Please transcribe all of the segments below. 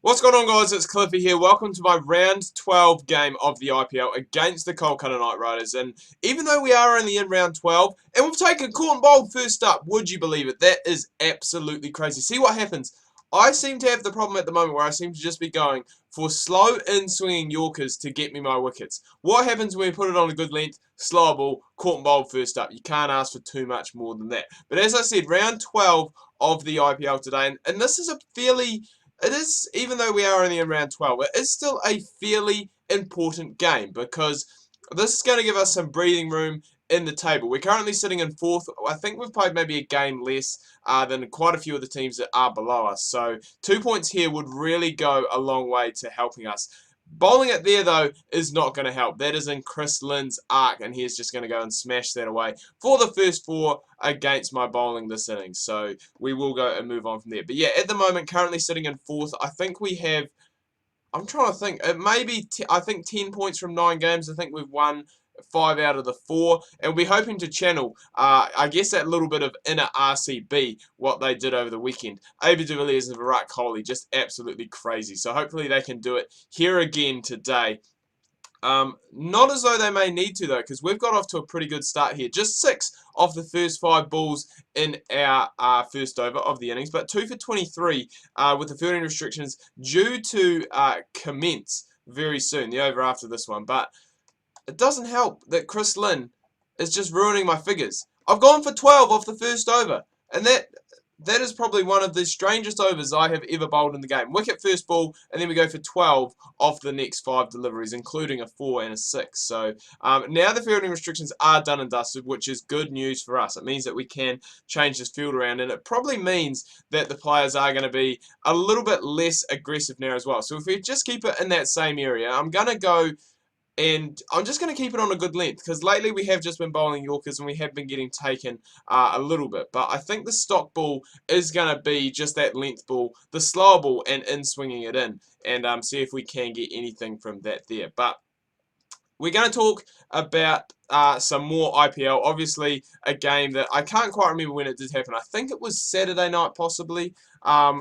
What's going on, guys? It's Cliffy here. Welcome to my round 12 game of the IPL against the Kolkata Knight Riders. And even though we are only in round 12, and we've taken caught and bowled first up, would you believe it? That is absolutely crazy. See what happens. I seem to have the problem at the moment where I seem to just be going for slow in-swinging Yorkers to get me my wickets. What happens when we put it on a good length, slow ball, caught and bowled first up? You can't ask for too much more than that. But as I said, round 12 of the IPL today, and this is a fairly... It is, even though we are only in round 12, it is still a fairly important game because this is going to give us some breathing room in the table. We're currently sitting in fourth. I think we've played maybe a game less than quite a few of the teams that are below us. So 2 points here would really go a long way to helping us. Bowling it there, though, is not going to help. That is in Chris Lynn's arc, and he's just going to go and smash that away for the first four against my bowling this inning. So we will go and move on from there. But yeah, at the moment, currently sitting in fourth, I think we have... I'm trying to think. It may be, I think, 10 points from 9 games. I think we've won 5 out of the 4. And we'll be hoping to channel, I guess, that little bit of inner RCB, what they did over the weekend. AB de Villiers and Virat Kohli, just absolutely crazy. So hopefully they can do it here again today. Not as though they may need to, though, because we've got off to a pretty good start here. Just 6 of the first 5 balls in our first over of the innings, but 2 for 23 with the fielding restrictions due to commence very soon, the over after this one. But it doesn't help that Chris Lynn is just ruining my figures. I've gone for 12 off the first over, and that is probably one of the strangest overs I have ever bowled in the game. Wicket first ball, and then we go for 12 off the next 5 deliveries, including a 4 and a 6. So now the fielding restrictions are done and dusted, which is good news for us. It means that we can change this field around, and it probably means that the players are going to be a little bit less aggressive now as well. So if we just keep it in that same area, I'm going to go... And I'm just going to keep it on a good length because lately we have just been bowling Yorkers and we have been getting taken a little bit. But I think the stock ball is going to be just that length ball, the slower ball, and in swinging it in. And see if we can get anything from that there. But we're going to talk about some more IPL. Obviously, a game that I can't quite remember when it did happen. I think it was Saturday night, possibly,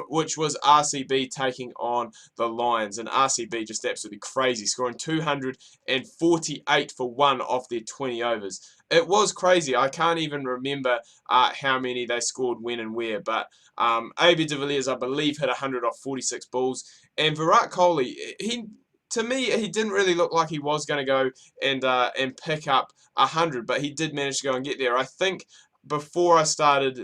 which was RCB taking on the Lions. And RCB just absolutely crazy, scoring 248 for 1 off their 20 overs. It was crazy. I can't even remember how many they scored when and where. But AB de Villiers, I believe, hit 100 off 46 balls. And Virat Kohli, to me, he didn't really look like he was going to go and pick up 100, but he did manage to go and get there. I think before I started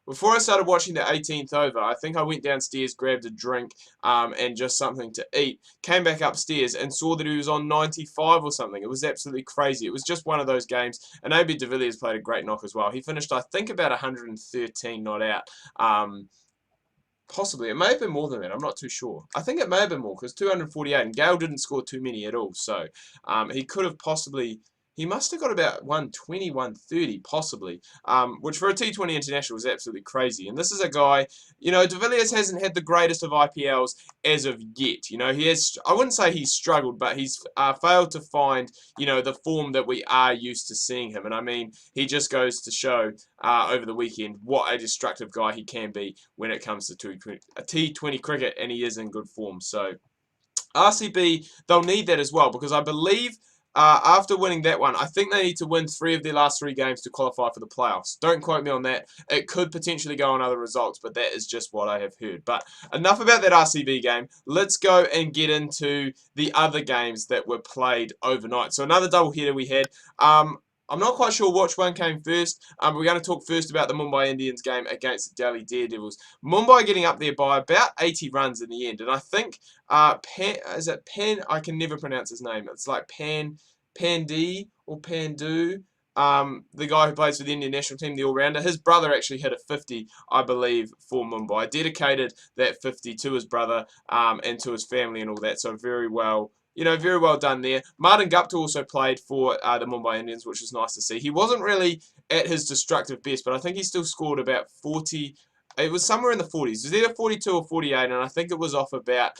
watching the 18th over, I think I went downstairs, grabbed a drink, and just something to eat. Came back upstairs and saw that he was on 95 or something. It was absolutely crazy. It was just one of those games. And AB de Villiers played a great knock as well. He finished, I think, about 113 not out. Possibly. It may have been more than that. I'm not too sure. I think it may have been more because 248 and Gale didn't score too many at all. So he could have possibly... He must have got about 120, 130 possibly, which for a T20 international is absolutely crazy. And this is a guy, you know, de Villiers hasn't had the greatest of IPLs as of yet. You know, he has, I wouldn't say he's struggled, but he's failed to find, you know, the form that we are used to seeing him. And I mean, he just goes to show over the weekend what a destructive guy he can be when it comes to T20 cricket, and he is in good form. So RCB, they'll need that as well because I believe after winning that one, I think they need to win 3 of their last 3 games to qualify for the playoffs. Don't quote me on that. It could potentially go on other results, but that is just what I have heard. But enough about that RCB game. Let's go and get into the other games that were played overnight. So another doubleheader we had. I'm not quite sure which one came first. We're going to talk first about the Mumbai Indians game against the Delhi Daredevils. Mumbai getting up there by about 80 runs in the end. And I think, is it Pan? I can never pronounce his name. It's like Pandey or Pandu. The guy who plays for the Indian national team, the all-rounder. His brother actually hit a 50, I believe, for Mumbai. Dedicated that 50 to his brother and to his family and all that. So very well... You know, very well done there. Martin Gupta also played for the Mumbai Indians, which was nice to see. He wasn't really at his destructive best, but I think he still scored about 40. It was somewhere in the 40s. It was either 42 or 48, and I think it was off about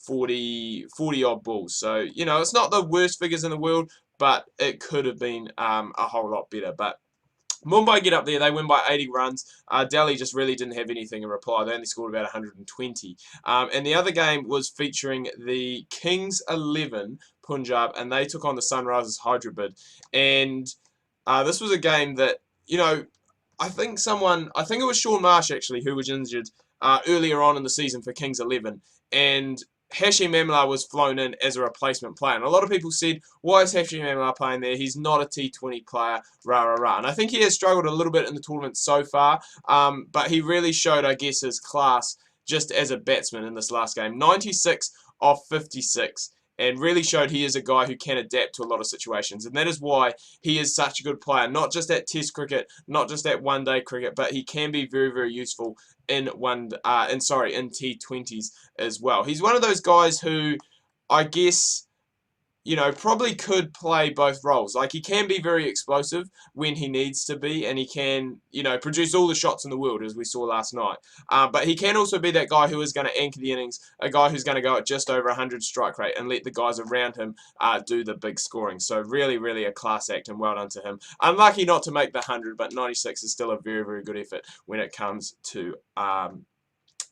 40 odd balls. So, you know, it's not the worst figures in the world, but it could have been a whole lot better. But Mumbai get up there, they win by 80 runs. Delhi just really didn't have anything in reply. They only scored about 120. And the other game was featuring the Kings 11, Punjab, and they took on the Sunrisers Hyderabad. And this was a game that, you know, I think it was Sean Marsh actually, who was injured earlier on in the season for Kings 11. And Hashim Amla was flown in as a replacement player. And a lot of people said, why is Hashim Amla playing there? He's not a T20 player, rah, rah, rah. And I think he has struggled a little bit in the tournament so far, but he really showed, I guess, his class just as a batsman in this last game. 96 off 56. And really showed he is a guy who can adapt to a lot of situations. And that is why he is such a good player, not just at Test cricket, not just at one-day cricket, but he can be very, very useful in T20s as well. He's one of those guys who, I guess, you know, probably could play both roles. Like, he can be very explosive when he needs to be, and he can, you know, produce all the shots in the world, as we saw last night. But he can also be that guy who is going to anchor the innings, a guy who's going to go at just over 100 strike rate and let the guys around him do the big scoring. So really, really a class act, and well done to him. Unlucky not to make the 100, but 96 is still a very, very good effort when it comes to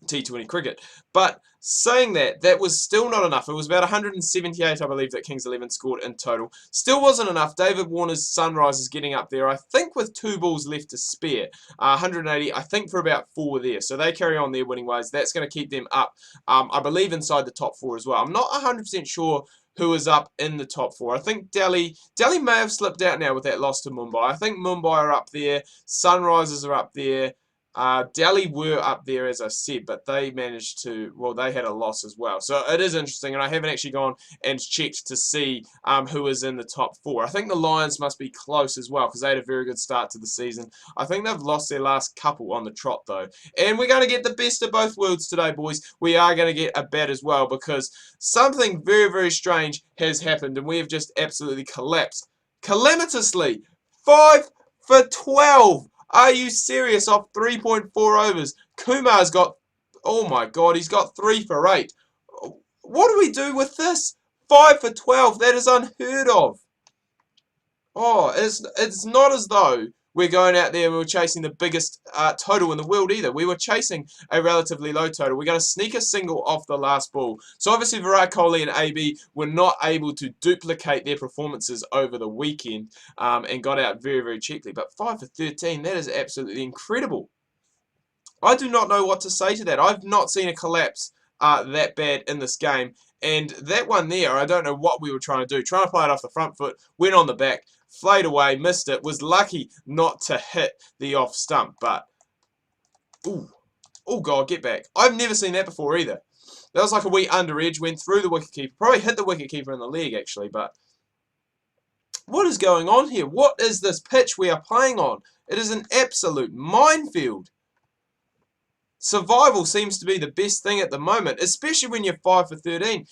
T20 cricket. But saying that, that was still not enough. It was about 178, I believe, that Kings 11 scored in total. Still wasn't enough. David Warner's Sunrisers getting up there, I think, with 2 balls left to spare. 180, I think, for about 4 there. So they carry on their winning ways. That's going to keep them up, I believe, inside the top 4 as well. I'm not 100% sure who is up in the top 4. I think Delhi may have slipped out now with that loss to Mumbai. I think Mumbai are up there. Sunrisers are up there. Delhi were up there, as I said, but they managed to, well, they had a loss as well. So it is interesting, and I haven't actually gone and checked to see who is in the top 4. I think the Lions must be close as well, because they had a very good start to the season. I think they've lost their last couple on the trot, though. And we're going to get the best of both worlds today, boys. We are going to get a bat as well, because something very, very strange has happened, and we have just absolutely collapsed. Calamitously! 5 for 12! Are you serious? Off 3.4 overs. Kumar's got, oh my god, he's got 3 for 8. What do we do with this? 5 for 12. That is unheard of. Oh, it's not as though we're going out there and we're chasing the biggest total in the world either. We were chasing a relatively low total. We're going to sneak a single off the last ball. So obviously Virat Kohli and AB were not able to duplicate their performances over the weekend and got out very, very cheaply. But 5 for 13, that is absolutely incredible. I do not know what to say to that. I've not seen a collapse that bad in this game. And that one there, I don't know what we were trying to do. Trying to play it off the front foot, went on the back, flayed away, missed it, was lucky not to hit the off stump. But, ooh, oh god, get back. I've never seen that before either. That was like a wee under edge, went through the wicketkeeper. Probably hit the wicketkeeper in the leg, actually, but what is going on here? What is this pitch we are playing on? It is an absolute minefield. Survival seems to be the best thing at the moment, especially when you're 5 for 13.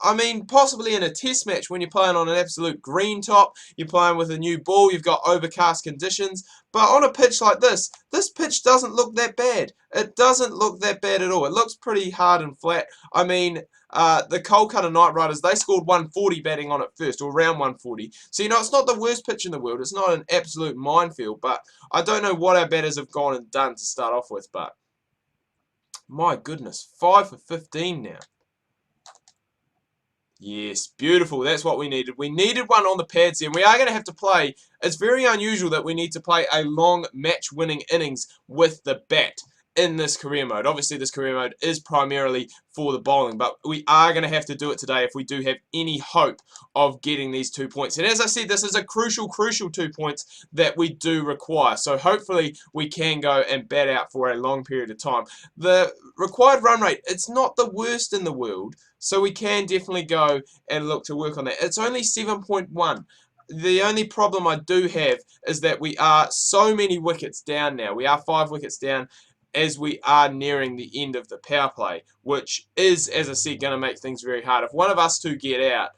I mean, possibly in a test match when you're playing on an absolute green top, you're playing with a new ball, you've got overcast conditions. But on a pitch like this pitch doesn't look that bad. It doesn't look that bad at all. It looks pretty hard and flat. I mean, the Kolkata Knight Riders, they scored 140 batting on it first, or around 140. So, you know, it's not the worst pitch in the world. It's not an absolute minefield, but I don't know what our batters have gone and done to start off with, but my goodness, 5 for 15 now. Yes, beautiful. That's what we needed. We needed one on the pads here, and we are going to have to play. It's very unusual that we need to play a long match-winning innings with the bat in this career mode. Obviously, this career mode is primarily for the bowling, but we are going to have to do it today if we do have any hope of getting these 2 points. And as I said, this is a crucial 2 points that we do require. So hopefully we can go and bat out for a long period of time. The required run rate, it's not the worst in the world, so we can definitely go and look to work on that. It's only 7.1. The only problem I do have is that we are so many wickets down now. We are 5 wickets down as we are nearing the end of the power play, which is, as I said, going to make things very hard. If one of us two get out,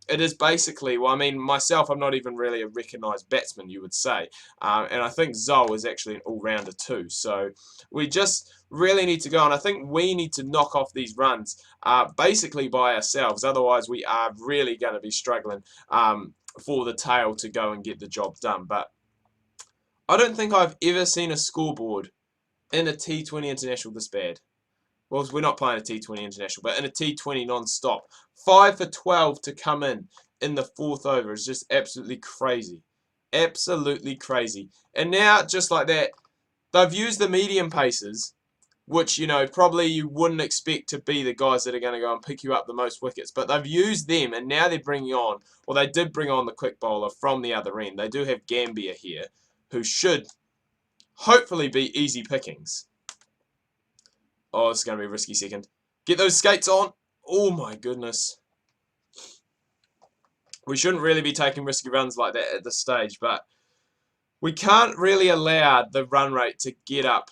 it is basically, well, I mean, myself, I'm not even really a recognised batsman, you would say. And I think Zoe is actually an all-rounder too. So we just really need to go, and I think we need to knock off these runs basically by ourselves. Otherwise, we are really going to be struggling for the tail to go and get the job done. But I don't think I've ever seen a scoreboard in a T20 international this bad. Well, we're not playing a T20 international, but in a T20 non-stop. 5 for 12 to come in the fourth over is just absolutely crazy. Absolutely crazy. And now, just like that, they've used the medium paces, which, you know, probably you wouldn't expect to be the guys that are going to go and pick you up the most wickets. But they've used them, and now they're bringing on, or they did bring on the quick bowler from the other end. They do have Gambia here, who should hopefully be easy pickings. Oh, this is going to be a risky second. Get those skates on. Oh, my goodness. We shouldn't really be taking risky runs like that at this stage, but we can't really allow the run rate to get up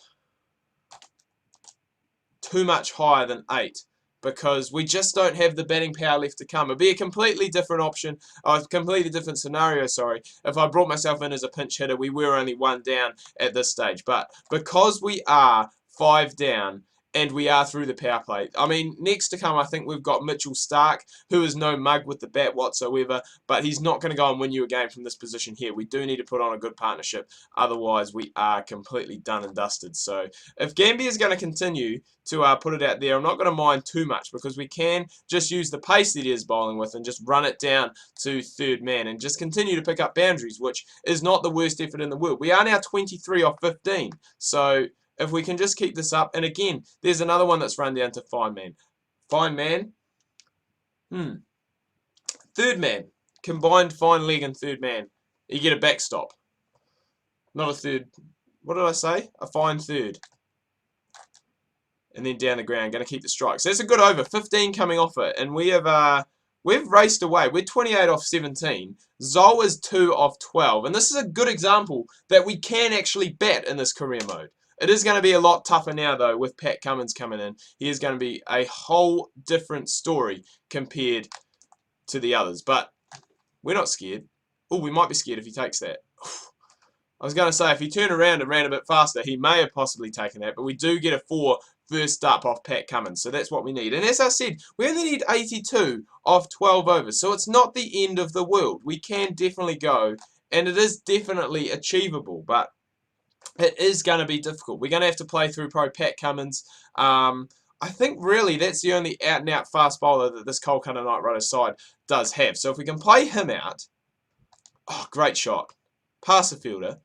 too much higher than 8 because we just don't have the batting power left to come. It'd be a completely different option, a completely different scenario, sorry, if I brought myself in as a pinch hitter. We were only 1 down at this stage, but because we are 5 down, and we are through the power play. I mean, next to come, I think we've got Mitchell Starc, who is no mug with the bat whatsoever, but he's not going to go and win you a game from this position here. We do need to put on a good partnership, otherwise we are completely done and dusted. So if Gambia is going to continue to put it out there, I'm not going to mind too much because we can just use the pace that he is bowling with and just run it down to third man and just continue to pick up boundaries, which is not the worst effort in the world. We are now 23 off 15, so if we can just keep this up, and again, there's another one that's run down to fine man. Fine man. Third man. Combined fine leg and third man. You get a backstop. Not a third. What did I say? A fine third. And then down the ground. Going to keep the strikes. So that's a good over. 15 coming off it. And we have we've raced away. We're 28 off 17. Zol is 2 off 12. And this is a good example that we can actually bat in this career mode. It is going to be a lot tougher now, though, with Pat Cummins coming in. He is going to be a whole different story compared to the others. But we're not scared. Oh, we might be scared if he takes that. I was going to say, if he turned around and ran a bit faster, he may have possibly taken that. But we do get a 4 first up off Pat Cummins. So that's what we need. And as I said, we only need 82 off 12 overs. So it's not the end of the world. We can definitely go. And it is definitely achievable. But it is going to be difficult. We're going to have to play through pro Pat Cummins. I think really that's the only out-and-out fast bowler that this Kolkata Knight Riders side does have. So if we can play him out, oh, great shot. Pass the fielder.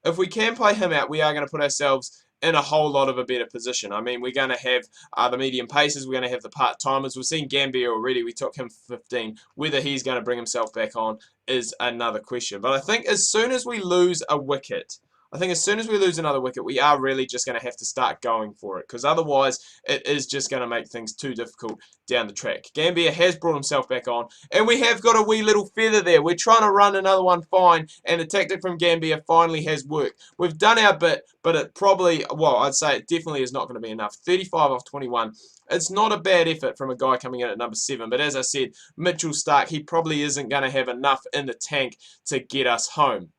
If we can play him out, we are going to put ourselves in a whole lot of a better position. I mean, we're going to have the medium paces. We're going to have the part-timers. We've seen Gambia already. We took him for 15. Whether he's going to bring himself back on is another question. But I think as soon as we lose a wicket, as soon as we lose another wicket, we are really just going to have to start going for it. Because otherwise, it is just going to make things too difficult down the track. Gambia has brought himself back on. And we have got a wee little feather there. We're trying to run another one fine. And the tactic from Gambia finally has worked. We've done our bit. But it probably, well, I'd say it definitely is not going to be enough. 35 off 21. It's not a bad effort from a guy coming in at number 7. But as I said, Mitchell Starc, he probably isn't going to have enough in the tank to get us home.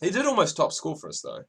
He did almost top score for us, though.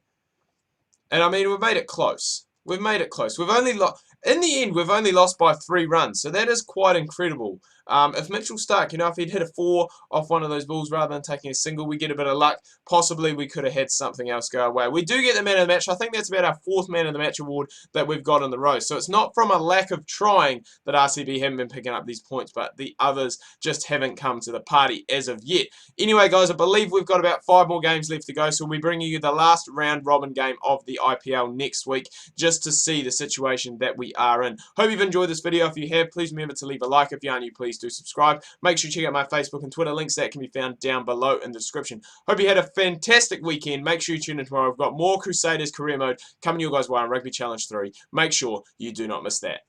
And, I mean, we've made it close. We've made it close. We've only in the end, we've only lost by 3 runs. So that is quite incredible. If Mitchell Starc, you know, if he'd hit a 4 off one of those balls rather than taking a single, we get a bit of luck. Possibly we could have had something else go away. We do get the man of the match. I think that's about our 4th man of the match award that we've got in the row. So it's not from a lack of trying that RCB haven't been picking up these points, but the others just haven't come to the party as of yet. Anyway, guys, I believe we've got about 5 more games left to go. So we'll be bringing you the last round robin game of the IPL next week just to see the situation that we are in. Hope you've enjoyed this video. If you have, please remember to leave a like. If you are new, please do subscribe. Make sure you check out my Facebook and Twitter links that can be found down below in the description. Hope you had a fantastic weekend. Make sure you tune in tomorrow. We've got more Crusaders career mode coming to you guys while on Rugby Challenge 3. Make sure you do not miss that.